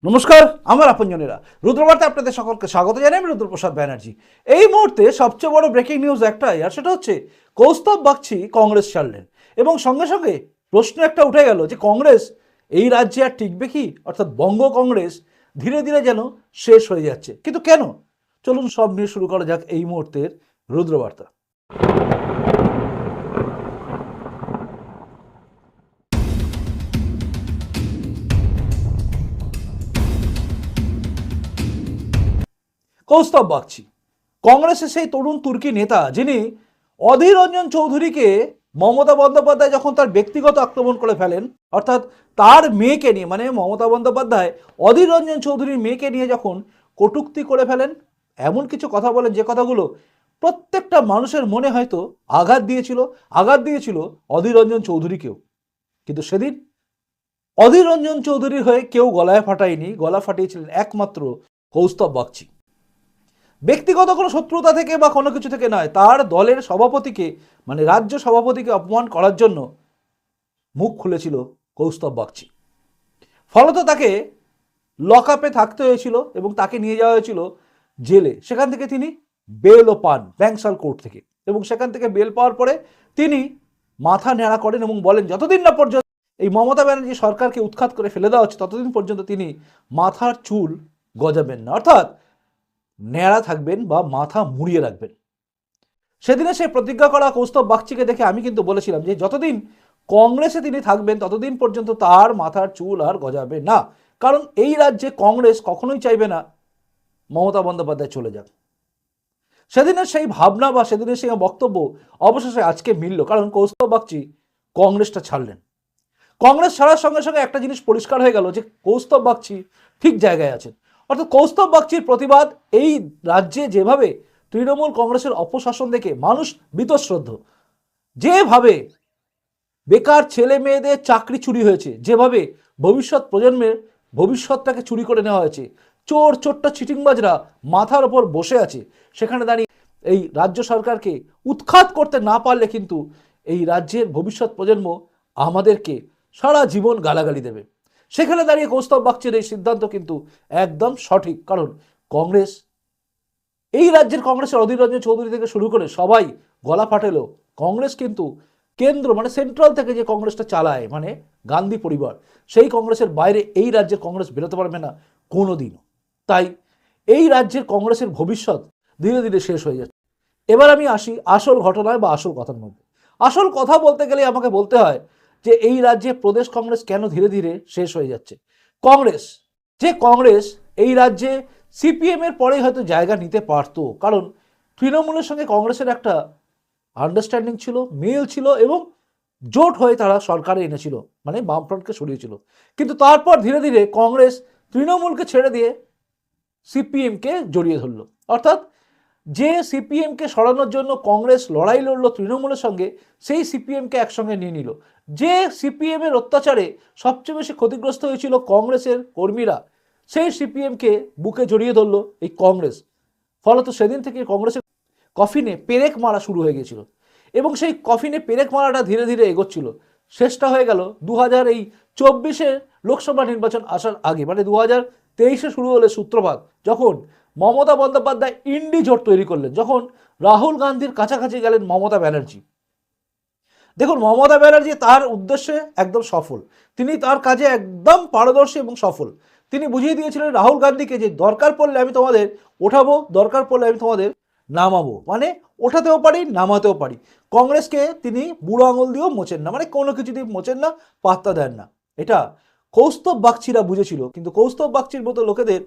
নমস্কার, আমার আপনজনেরা রুদ্রবার্তায় আপনাদের সকলকে স্বাগত জানাই। আমি রুদ্রপ্রসাদ ব্যানার্জি। এই মুহূর্তে সবচেয়ে বড় ব্রেকিং নিউজ একটাই, আর সেটা হচ্ছে কৌস্তব বাগচি কংগ্রেস ছাড়লেন এবং সঙ্গে সঙ্গে প্রশ্ন একটা উঠে গেল যে কংগ্রেস এই রাজ্যে আর টিকবে কি, অর্থাৎ বঙ্গ কংগ্রেস ধীরে ধীরে যেন শেষ হয়ে যাচ্ছে। কিন্তু কেন? চলুন সব নিয়ে শুরু করা যাক এই মুহূর্তের রুদ্রবার্তা। কৌস্তব বাগচি কংগ্রেসের সেই তরুণ তুর্কি নেতা, যিনি অধীর রঞ্জন চৌধুরীকে মমতা বন্দ্যোপাধ্যায় যখন তার ব্যক্তিগত আক্রমণ করে ফেলেন, অর্থাৎ তার মেয়েকে নিয়ে, মানে মমতা বন্দ্যোপাধ্যায় অধীর রঞ্জন চৌধুরীর মেয়েকে নিয়ে যখন কটূক্তি করে ফেলেন, এমন কিছু কথা বলেন যে কথাগুলো প্রত্যেকটা মানুষের মনে হয়তো আঘাত দিয়েছিল অধীর রঞ্জন চৌধুরীকেও। কিন্তু সেদিন অধীর রঞ্জন চৌধুরীর হয়ে কেউ গলায় ফাটায়নি, গলা ফাটিয়েছিলেন একমাত্র কৌস্তব বাগচি। ব্যক্তিগত কোনো শত্রুতা থেকে বা কোনো কিছু থেকে নয়, তার দলের সভাপতিকে, মানে রাজ্য সভাপতিকে অপমান করার জন্য মুখ খুলেছিল কৌস্তব বাগচি। ফলত তাকে লকআপে থাকতে হয়েছিল এবং তাকে নিয়ে যাওয়া হয়েছিল জেলে। সেখান থেকে তিনি বেলও পান ব্যাংসাল কোর্ট থেকে, এবং সেখান থেকে বেল পাওয়ার পরে তিনি মাথা ন্যাড়া করেন এবং বলেন যতদিন না পর্যন্ত এই মমতা ব্যানার্জি সরকারকে উৎখাত করে ফেলে দেওয়া হচ্ছে ততদিন পর্যন্ত তিনি মাথার চুল গজাবেন না, অর্থাৎ ন্যাড়া থাকবেন বা মাথা মুড়িয়ে রাখবেন। সেদিনে সেই প্রতিজ্ঞা করা কৌস্তব বাগচিকে দেখে আমি কিন্তু বলেছিলাম যে যতদিন কংগ্রেসে তিনি থাকবেন ততদিন পর্যন্ত তার মাথার চুল আর গজাবে না, কারণ এই রাজ্যে কংগ্রেস কখনোই চাইবে না মমতা বন্দ্যোপাধ্যায় চলে যাক। সেদিনের সেই ভাবনা বা সেদিনের সেই বক্তব্য অবশেষে আজকে মিলল, কারণ কৌস্তব বাগচি কংগ্রেসটা ছাড়লেন। কংগ্রেস ছাড়ার সঙ্গে সঙ্গে একটা জিনিস পরিষ্কার হয়ে গেল যে কৌস্তব বাগচি ঠিক জায়গায় আছেন। অর্থাৎ কৌস্তব বাগচির প্রতিবাদ এই রাজ্যে যেভাবে তৃণমূল কংগ্রেসের অপশাসন দেখে মানুষ বীতশ্রদ্ধ, যেভাবে বেকার ছেলে মেয়েদের চাকরি চুরি হয়েছে, যেভাবে ভবিষ্যৎ প্রজন্মের ভবিষ্যৎটাকে চুরি করে নেওয়া হয়েছে, চোরটা চিটিংবাজরা মাথার ওপর বসে আছে, সেখানে দাঁড়িয়ে এই রাজ্য সরকারকে উৎখাত করতে না পারলে কিন্তু এই রাজ্যের ভবিষ্যৎ প্রজন্ম আমাদেরকে সারা জীবন গালাগালি দেবে। সেখানে দাঁড়িয়ে কৌস্তব বাগচির এই সিদ্ধান্ত কিন্তু একদম সঠিক, কারণ কংগ্রেস, এই রাজ্যের কংগ্রেসের অধীর রঞ্জন চৌধুরী থেকে শুরু করে সবাই গলা ফাটেলো, কংগ্রেস কিন্তু কেন্দ্র মানে সেন্ট্রাল থেকে যে কংগ্রেসটা চালায়, মানে গান্ধী পরিবার, সেই কংগ্রেসের বাইরে এই রাজ্যের কংগ্রেস বেরোতে পারবে না কোনোদিনও। তাই এই রাজ্যের কংগ্রেসের ভবিষ্যৎ ধীরে ধীরে শেষ হয়ে যাচ্ছে। এবার আমি আসি আসল ঘটনায় বা আসল কথার মধ্যে। আসল কথা বলতে গেলে আমাকে বলতে হয় যে এই রাজ্যে প্রদেশ কংগ্রেস কেন ধীরে ধীরে শেষ হয়ে যাচ্ছে। কংগ্রেস এই রাজ্যে সিপিএম এর পরেই হয়তো জায়গা নিতে পারতো, কারণ তৃণমূলের সঙ্গে কংগ্রেসের একটা আন্ডারস্ট্যান্ডিং ছিল, মিল ছিল, এবং জোট হয়ে তারা সরকারে এনেছিল, মানে বামফ্রন্টকে সরিয়েছিল। কিন্তু তারপর ধীরে ধীরে কংগ্রেস তৃণমূলকে ছেড়ে দিয়ে সিপিএমকে জড়িয়ে ধরলো, অর্থাৎ যে সিপিএমকে সরানোর জন্য কংগ্রেস লড়াই লড়লো তৃণমূলের সঙ্গে, সেই সিপিএমকে একসঙ্গে নিয়ে নিল। যে সিপিএম এর অত্যাচারে সবচেয়ে বেশি ক্ষতিগ্রস্ত হয়েছিল কংগ্রেসের কর্মীরা, সেই সিপিএমকে বুকে জড়িয়ে ধরলো এই কংগ্রেস। ফলত সেদিন থেকে কংগ্রেসের কফিনে পেরেক মারা শুরু হয়ে গেছিল, এবং সেই কফিনে পেরেক মারাটা ধীরে ধীরে এগোচ্ছিল। শেষটা হয়ে গেল 2024 লোকসভা নির্বাচন আসার আগে, মানে 2023 শুরু হলে সূত্রপাত, যখন মমতা বন্দ্যোপাধ্যায় ইন্ডি জোট তৈরি করলেন, যখন রাহুল গান্ধীর কাছাকাছি গেলেন মমতা ব্যানার্জি। দেখুন, মমতা ব্যানার্জি তার উদ্দেশ্যে একদম সফল, তিনি তার কাজে একদম পারদর্শী এবং সফল। তিনি বুঝিয়ে দিয়েছিলেন রাহুল গান্ধীকে যে দরকার পড়লে আমি তোমাদের ওঠাবো, দরকার পড়লে আমি তোমাদের নামাবো, মানে ওঠাতেও পারি নামাতেও পারি। কংগ্রেসকে তিনি বুড়ো আঙুল দিয়েও মোচেন না, মানে কোনো কিছু দিয়ে মোচেন না, পাত্তা দেন না। এটা কৌস্তব বাগচিরা বুঝেছিল, কিন্তু কৌস্তব বাগচির মতো লোকেদের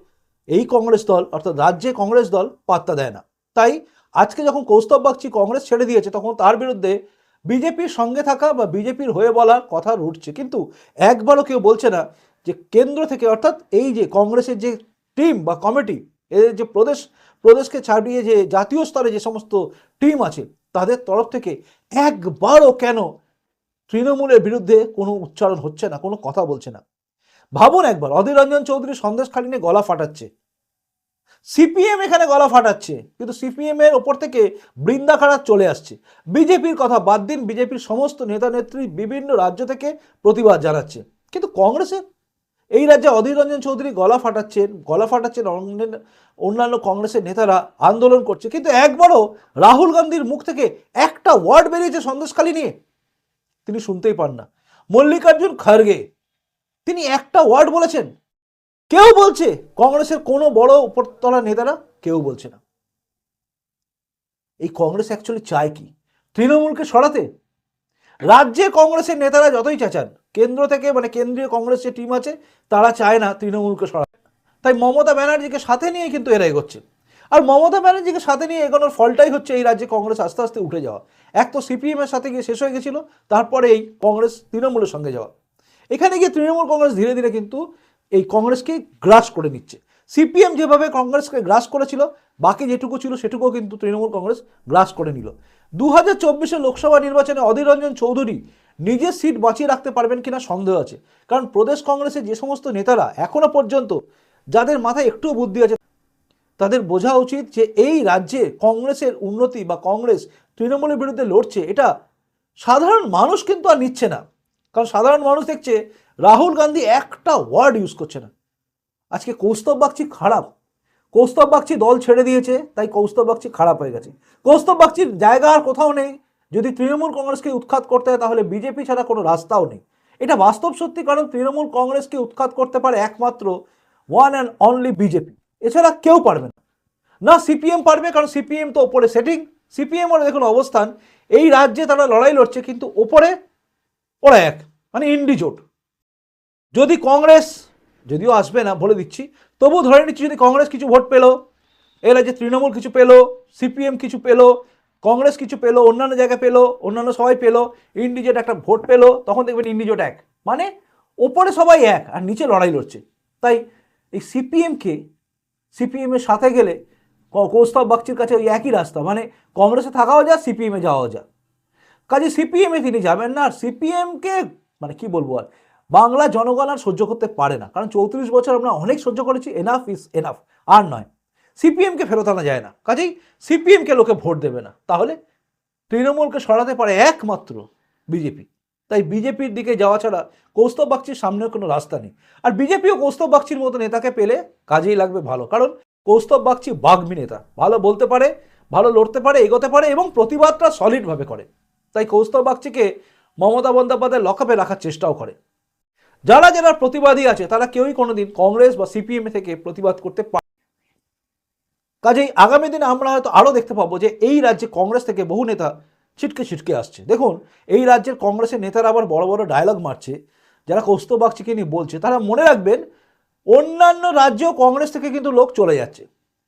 এই কংগ্রেস দল, অর্থাৎ রাজ্যে কংগ্রেস দল পাত্তা দেয় না। তাই আজকে যখন কৌস্তব বাগচি কংগ্রেস ছেড়ে দিয়েছে, তখন তার বিরুদ্ধে বিজেপির সঙ্গে থাকা বা বিজেপির হয়ে বলার কথা উঠছে, কিন্তু একবারও কেউ বলছে না যে কেন্দ্র থেকে, অর্থাৎ এই যে কংগ্রেসের যে টিম বা কমিটি, এর যে প্রদেশকে ছাড়িয়ে যে জাতীয় স্তরে যে সমস্ত টিম আছে, তাদের তরফ থেকে একবারও কেন তৃণমূলের বিরুদ্ধে কোনো উচ্চারণ হচ্ছে না, কোনো কথা বলছে না। ভাবুন একবার, অধীর রঞ্জন চৌধুরী সন্দেশখালী নিয়ে গলা ফাটাচ্ছে, সিপিএম এখানে গলা ফাটাচ্ছে, কিন্তু সিপিএম এর ওপর থেকে বৃন্দা খাড়া চলে আসছে। বিজেপির কথা বাদ দিন, বিজেপির সমস্ত নেতা নেত্রী বিভিন্ন রাজ্য থেকে প্রতিবাদ জানাচ্ছে, কিন্তু কংগ্রেসের এই রাজ্যে অধীর রঞ্জন চৌধুরী গলা ফাটাচ্ছেন, অন্যান্য কংগ্রেসের নেতারা আন্দোলন করছে, কিন্তু একবারও রাহুল গান্ধীর মুখ থেকে একটা ওয়ার্ড বেরিয়েছে সন্দেশখালী নিয়ে তিনি শুনতেই পান না। মল্লিকার্জুন খার্গে তিনি একটা ওয়ার্ড বলেছেন? কেউ বলছে? কংগ্রেসের কোনো বড় উপরতলা নেতারা কেউ বলছে না। এই কংগ্রেস অ্যাকচুয়ালি চায় কি? তৃণমূলকে সরাতে? রাজ্যে কংগ্রেসের নেতারা যতই চাচান, কেন্দ্র থেকে মানে কেন্দ্রীয় কংগ্রেস যে টিম আছে তারা চায় না তৃণমূলকে সরাতে। তাই মমতা ব্যানার্জিকে সাথে নিয়ে কিন্তু এরা এগোচ্ছে। আর মমতা ব্যানার্জিকে সাথে নিয়ে এগোনোর ফলটাই হচ্ছে এই রাজ্যে কংগ্রেস আস্তে আস্তে উঠে যাওয়া। এক তো সিপিএম এর সাথে গিয়ে শেষ হয়ে গেছিল, তারপরে এই কংগ্রেস তৃণমূলের সঙ্গে যাওয়া। এখানে গিয়ে তৃণমূল কংগ্রেস ধীরে ধীরে কিন্তু এই কংগ্রেসকে গ্রাস করে নিচ্ছে। সিপিএম যেভাবে কংগ্রেসকে গ্রাস করেছিল, বাকি যেটুকু ছিল সেটুকুও কিন্তু তৃণমূল কংগ্রেস গ্রাস করে নিল। 2024 লোকসভা নির্বাচনে অধীর রঞ্জন চৌধুরী নিজের সিট বাঁচিয়ে রাখতে পারবেন কিনা সন্দেহ আছে। কারণ প্রদেশ কংগ্রেসের যে সমস্ত নেতারা এখনো পর্যন্ত, যাদের মাথায় একটুও বুদ্ধি আছে, তাদের বোঝা উচিত যে এই রাজ্যে কংগ্রেসের উন্নতি বা কংগ্রেস তৃণমূলের বিরুদ্ধে লড়ছে, এটা সাধারণ মানুষ কিন্তু আর নিচ্ছে না। কারণ সাধারণ মানুষ দেখছে রাহুল গান্ধী একটা ওয়ার্ড ইউজ করছে না। আজকে কৌস্তব বাগচি খারাপ, কৌস্তব বাগচি দল ছেড়ে দিয়েছে, তাই কৌস্তব বাগচি খারাপ হয়ে গেছে। কৌস্তব বাগচির জায়গা আর কোথাও নেই। যদি তৃণমূল কংগ্রেসকে উৎখাত করতে হয় তাহলে বিজেপি ছাড়া কোনো রাস্তাও নেই। এটা বাস্তব সত্যি, কারণ তৃণমূল কংগ্রেসকে উৎখাত করতে পারে একমাত্র ওয়ান অ্যান্ড অনলি বিজেপি, এছাড়া কেউ পারবে না। না সিপিএম পারবে, কারণ সিপিএম তো ওপরে সেটিং। সিপিএম ওর দেখুন অবস্থান, এই রাজ্যে তারা লড়াই লড়ছে, কিন্তু ওপরে ওরা এক, মানে ইন্ডি জোট। যদি কংগ্রেস, যদিও আসবে না বলে দিচ্ছি, তবু ধরে নিচ্ছি যদি কংগ্রেস কিছু ভোট পেলো, এর রাজ্যে তৃণমূল কিছু পেলো, সিপিএম কিছু পেলো, কংগ্রেস কিছু পেলো, অন্যান্য জায়গায় পেলো, অন্যান্য সবাই পেলো, ইন্ডিজোট একটা ভোট পেলো, তখন দেখবেন ইন্ডিজোট এক, মানে ওপরে সবাই এক আর নিচে লড়াই লড়ছে। তাই এই সিপিএমের সাথে গেলে কৌস্তব বাগচির কাছে ওই একই রাস্তা, মানে কংগ্রেসে থাকাও যা, সিপিএমে যাওয়াও যা। কাজে সিপিএমে তিনি যাবেন না। আর সিপিএমকে মানে কি বলবো, আর বাংলা জনগণ আর সহ্য করতে পারে না, কারণ 34 বছর আমরা অনেক সহ্য করেছি, এনাফ ইজ এনাফ, আর নয়। সিপিএমকে ফেরত আনা যায় না, কাজেই সিপিএমকে লোকে ভোট দেবে না। তাহলে তৃণমূলকে সরাতে পারে একমাত্র বিজেপি। তাই বিজেপির দিকে যাওয়া ছাড়া কৌস্তব বাগচির সামনে কোনো রাস্তা নেই। আর বিজেপিও কৌস্তব বাগচির মতো নেতাকে পেলে কাজেই লাগবে ভালো, কারণ কৌস্তব বাগচি বাগ্মী নেতা, ভালো বলতে পারে, ভালো লড়তে পারে, এগোতে পারে এবং প্রতিবাদটা সলিডভাবে করে। তাই কৌস্তব বাগচিকে মমতা বন্দ্যোপাধ্যায় লকআপে রাখার চেষ্টাও করে। যারা যারা প্রতিবাদী আছে তারা কেউই কোনোদিন কংগ্রেস বা সিপিএম থেকে প্রতিবাদ করতে পারে। কাজেই আগামী দিনে আমরা হয়তো আরও দেখতে পাবো যে এই রাজ্যে কংগ্রেস থেকে বহু নেতা ছিটকে আসছে। দেখুন এই রাজ্যের কংগ্রেসের নেতারা আবার বড় বড় ডায়লগ মারছে, যারা কৌস্তব বাগচিকে নিয়ে বলছে তারা মনে রাখবেন অন্যান্য রাজ্যেও কংগ্রেস থেকে কিন্তু লোক চলে যাচ্ছে।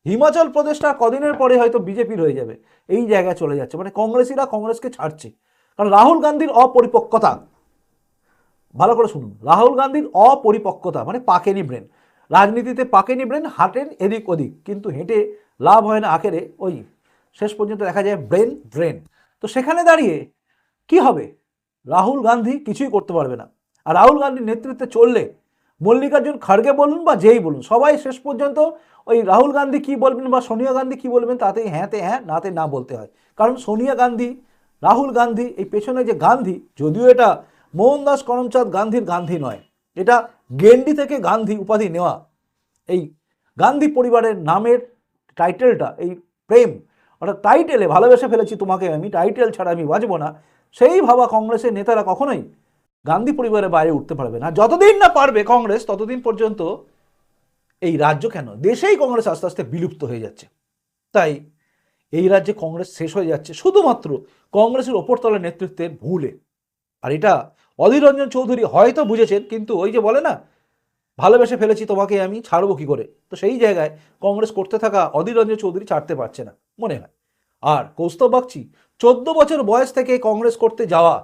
হিমাচল প্রদেশটা কদিনের পরে হয়তো বিজেপির হয়ে যাবে, এই জায়গায় চলে যাচ্ছে, মানে কংগ্রেসিরা কংগ্রেসকে ছাড়ছে। কারণ রাহুল গান্ধীর অপরিপক্কতা, ভালো করে শুনুন, রাহুল গান্ধীর অপরিপক্কতা মানে পাকেনি ব্রেন। রাজনীতিতে পাকেনি ব্রেন, হাঁটেন এদিক ওদিক, কিন্তু হেঁটে লাভ হয় না, আখেরে ওই শেষ পর্যন্ত দেখা যায় ব্রেন ড্রেন। তো সেখানে দাঁড়িয়ে কি হবে? রাহুল গান্ধী কিছুই করতে পারবে না। আর রাহুল গান্ধীর নেতৃত্বে চললে মল্লিকার্জুন খাড়গে বলুন বা যেই বলুন, সবাই শেষ পর্যন্ত ওই রাহুল গান্ধী কি বলবেন বা সোনিয়া গান্ধী কি বলবেন তাতেই হ্যাঁতে হ্যাঁ নাতে না বলতে হয়। কারণ সোনিয়া গান্ধী, রাহুল গান্ধী, এই পেছনে যে গান্ধী, যদিও এটা মোহনদাস করমচাঁদ গান্ধীর গান্ধী নয়, এটা গেন্ডি থেকে গান্ধী উপাধি নেওয়া। এই গান্ধী পরিবারের নামের টাইটেলটা, এই প্রেম অর্থাৎ টাইটেলে ভালোবেসে ফেলেছি তোমাকে আমি, টাইটেল ছাড়া আমি বাঁচবো না, সেই ভাবা কংগ্রেসের নেতারা কখনোই গান্ধী পরিবারের বাইরে উঠতে পারবে না। যতদিন না পারবে কংগ্রেস, ততদিন পর্যন্ত এই রাজ্য কেন দেশেই কংগ্রেস আস্তে আস্তে বিলুপ্ত হয়ে যাচ্ছে। তাই এই রাজ্যে কংগ্রেস শেষ হয়ে যাচ্ছে শুধুমাত্র কংগ্রেসের ওপরতলার নেতৃত্বের ভুলে। আর এটা অধীর রঞ্জন চৌধুরী হয়তো বুঝেছেন, কিন্তু ওই যে বলে না ভালোবেসে ফেলেছি তোমাকে আমি, ছাড়বো কি করে, তো সেই জায়গায় কংগ্রেস করতে থাকা অধীর রঞ্জন চৌধুরী ছাড়তে পারছে না মনে হয়। আর কৌস্তব বাগচি 14 বছর বয়স থেকে কংগ্রেস করতে যাওয়া,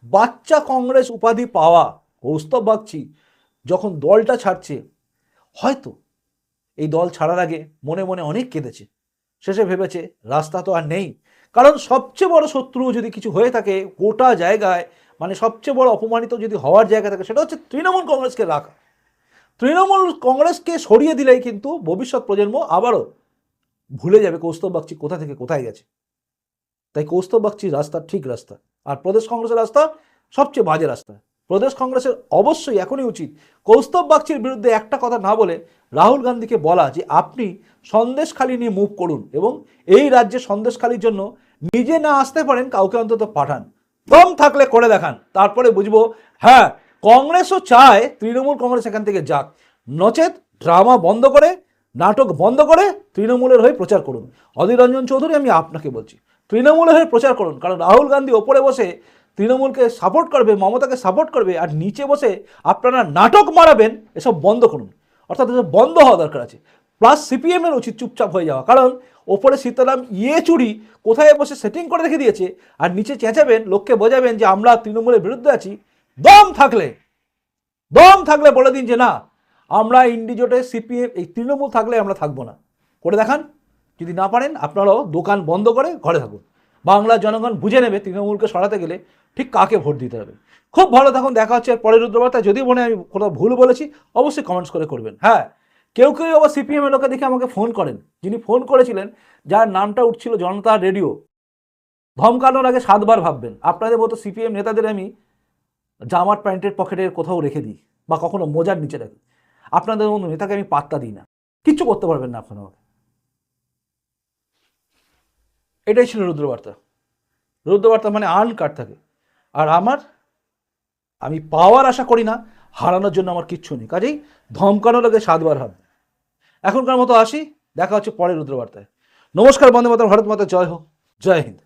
বাচ্চা কংগ্রেস উপাধি পাওয়া কৌস্তব বাগচি যখন দলটা ছাড়ছে, হয়তো এই দল ছাড়ার আগে মনে মনে অনেক কেঁদেছে। শেষে ভেবেছে রাস্তা তো আর নেই, কারণ সবচেয়ে বড় শত্রু যদি কিছু হয়ে থাকে গোটা জায়গায়, মানে সবচেয়ে বড় অপমানিত যদি হওয়ার জায়গা থাকে, সেটা হচ্ছে তৃণমূল কংগ্রেসকে রাখা। তৃণমূল কংগ্রেসকে সরিয়ে দিলেই কিন্তু ভবিষ্যৎ প্রজন্ম আবারও ভুলে যাবে কৌস্তব বাগচি কোথা থেকে কোথায় গেছে। তাই কৌস্তব বাগচির রাস্তা ঠিক রাস্তা, আর প্রদেশ কংগ্রেসের রাস্তা সবচেয়ে বাজে রাস্তা। প্রদেশ কংগ্রেসের অবশ্যই এখনই উচিত কৌস্তব বাগচির বিরুদ্ধে একটা কথা না বলে রাহুল গান্ধীকে বলা যে আপনি সন্দেশখালি নিয়ে মুভ করুন এবং এই রাজ্যে সন্দেশখালির জন্য নিজে না আসতে পারেন কাউকে অন্তত পাঠান, দম থাকলে করে দেখান, তারপরে বুঝবো হ্যাঁ কংগ্রেসও চায় তৃণমূল কংগ্রেস এখান থেকে যাক, নচেত ড্রামা বন্ধ করে নাটক বন্ধ করে তৃণমূলের হয়ে প্রচার করুন। অধীর রঞ্জন চৌধুরী আমি আপনাকে বলছি তৃণমূলের হয়ে প্রচার করুন, কারণ রাহুল গান্ধী ওপরে বসে তৃণমূলকে সাপোর্ট করবে, মমতাকে সাপোর্ট করবে, আর নিচে বসে আপনারা নাটক মারাবেন, এসব বন্ধ করুন, অর্থাৎ এসব বন্ধ হওয়া দরকার আছে। প্লাস সিপিএমের উচিত চুপচাপ হয়ে যাওয়া, কারণ ওপরে সীতারাম চুরি কোথায় বসে সেটিং করে রেখে দিয়েছে, আর নিচে চেঁচাবেন, লোককে বোঝাবেন যে আমরা তৃণমূলের বিরুদ্ধে আছি। দম থাকলে বলে দিন যে না আমরা ইন্ডিজোটে সিপিএম এই তৃণমূল থাকলে আমরা থাকবো না, করে দেখান। যদি না পারেন আপনারাও দোকান বন্ধ করে ঘরে থাকুন, বাংলার জনগণ বুঝে নেবে তৃণমূলকে সরাতে গেলে ঠিক কাকে ভোট দিতে হবে। খুব ভালো থাকুন, দেখা হচ্ছে পরের রুদ্রবার্তায়। যদি মনে আমি কোথাও ভুল বলেছি অবশ্যই কমেন্টস করে করবেন। হ্যাঁ, কেউ আবার সিপিএমের লোকে দেখে আমাকে ফোন করেন, যিনি ফোন করেছিলেন যার নামটা উঠছিল জনতা রেডিও, ধমকানোর আগে 7 বার ভাববেন। আপনাদের মতো সিপিএম নেতাদের আমি জামার প্যান্টের পকেটের কোথাও রেখে দিই বা কখনো মোজার নিচে রাখি, আপনাদের মতো নেতাকে আমি পাত্তা দিই না, কিচ্ছু করতে পারবেন না আপনারা। এটাই ছিল রুদ্রবার্তা মানে আনকাট থাকে। আর আমি পাওয়ার আশা করি না, হারানোর জন্য আমার কিচ্ছু নেই, কাজেই ধমকানোর আগে 7 বার ভাববেন। এখনকার মতো আসি, দেখা হচ্ছে পরের রুদ্রবার্তায়। নমস্কার, বন্দে মাতরম, ভারত মাতা জয় হোক, জয় হিন্দ।